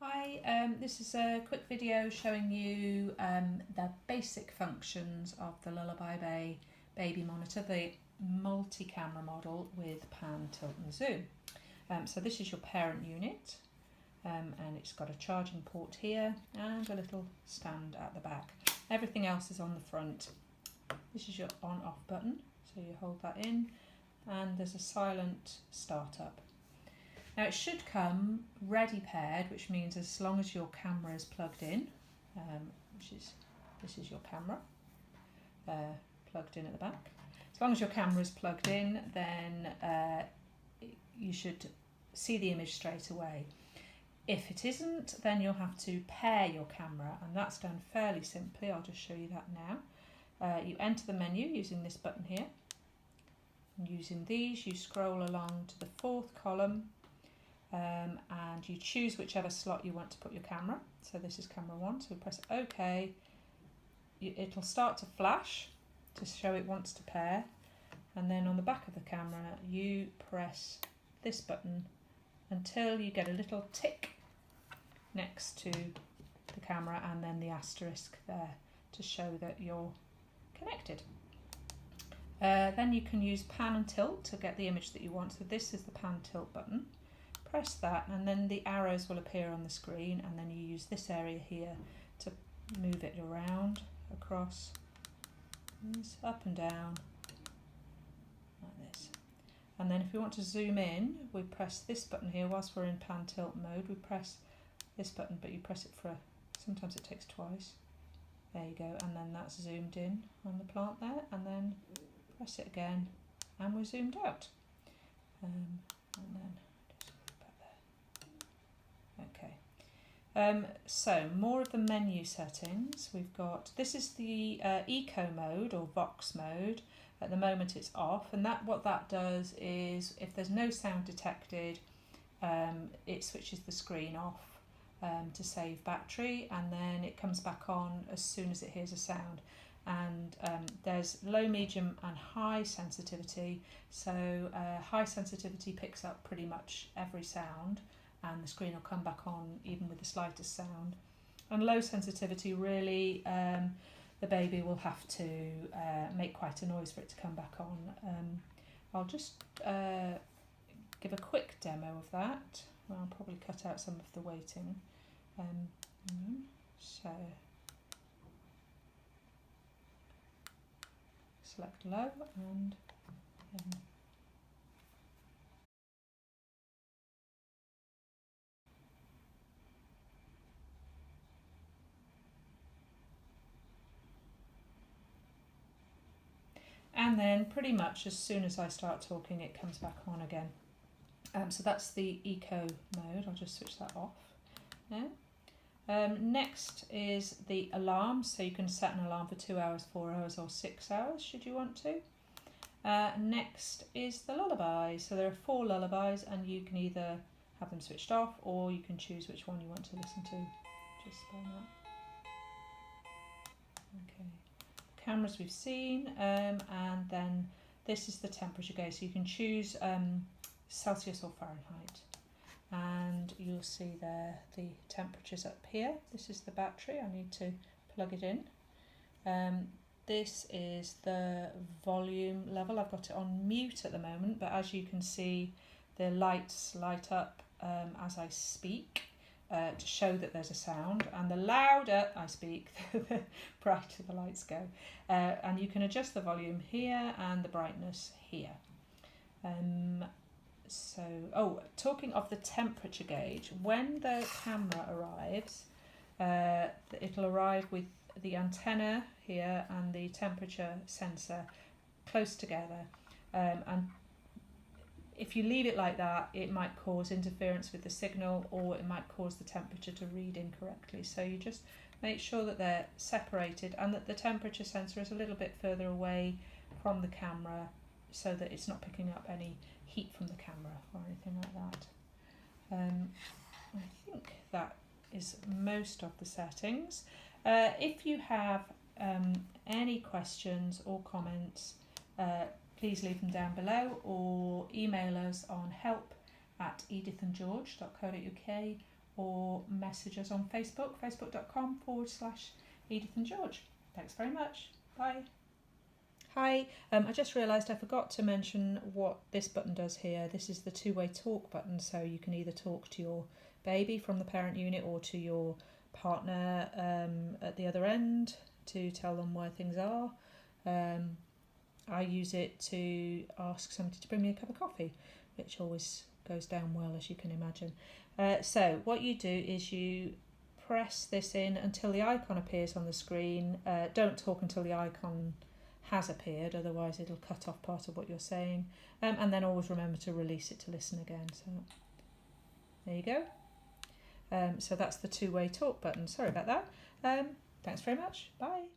Hi, this is a quick video showing you the basic functions of the Lullaby Bay baby monitor, the multi-camera model with pan, tilt and zoom. So this is your parent unit and it's got a charging port here and a little stand at the back. Everything else is on the front. This is your on-off button, so you hold that in and there's a silent startup. Now it should come ready paired, which means as long as your camera is plugged in, this is your camera plugged in at the back. As long as your camera is plugged in, then you should see the image straight away. If it isn't, then you'll have to pair your camera, and that's done fairly simply. I'll just show you that now. You enter the menu using this button here. And using these, you scroll along to the fourth column. And you choose whichever slot you want to put your camera. So this is camera 1, so press OK. It'll start to flash to show it wants to pair, and then on the back of the camera you press this button until you get a little tick next to the camera and then the asterisk there to show that you're connected. Then you can use pan and tilt to get the image that you want. So this is the pan tilt button. Press that and then the arrows will appear on the screen, and then you use this area here to move it around, across, up and down, like this. And then if we want to zoom in, we press this button here. Whilst we're in pan tilt mode, we press this button, but you press it for, sometimes it takes twice. There you go, and then that's zoomed in on the plant there, and then press it again and we're zoomed out. And then so more of the menu settings. We've got, this is the eco mode or vox mode. At the moment it's off, and what that does is if there's no sound detected, it switches the screen off to save battery, and then it comes back on as soon as it hears a sound. And there's low, medium and high sensitivity. So high sensitivity picks up pretty much every sound, and the screen will come back on even with the slightest sound. And low sensitivity, really, the baby will have to make quite a noise for it to come back on. I'll just give a quick demo of that. I'll probably cut out some of the waiting. So select low and and then pretty much as soon as I start talking it comes back on again. So that's the eco mode. I'll just switch that off now. Next is the alarm, so you can set an alarm for 2 hours, 4 hours or 6 hours should you want to. Next is the lullaby, so there are 4 lullabies and you can either have them switched off or you can choose which one you want to listen to. Just spell that. Okay. Cameras we've seen, and then this is the temperature gauge, so you can choose Celsius or Fahrenheit, and you'll see there the temperatures up here. This is the battery, I need to plug it in. This is the volume level. I've got it on mute at the moment, but as you can see the lights light up as I speak. To show that there's a sound, and the louder I speak the brighter the lights go, and you can adjust the volume here and the brightness here. Talking of the temperature gauge, when the camera arrives, it'll arrive with the antenna here and the temperature sensor close together, and if you leave it like that, it might cause interference with the signal, or it might cause the temperature to read incorrectly. So you just make sure that they're separated and that the temperature sensor is a little bit further away from the camera so that it's not picking up any heat from the camera or anything like that. I think that is most of the settings. If you have any questions or comments, please leave them down below or email us on help@edithandgeorge.co.uk, or message us on Facebook, facebook.com/Edith and George. Thanks very much. Bye. Hi, I just realised I forgot to mention what this button does here. This is the two-way talk button, so you can either talk to your baby from the parent unit or to your partner at the other end to tell them where things are. I use it to ask somebody to bring me a cup of coffee, which always goes down well, as you can imagine. So what you do is you press this in until the icon appears on the screen. Don't talk until the icon has appeared, otherwise it'll cut off part of what you're saying, and then always remember to release it to listen again. So there you go. So that's the two-way talk button. Sorry about that. Thanks very much. Bye.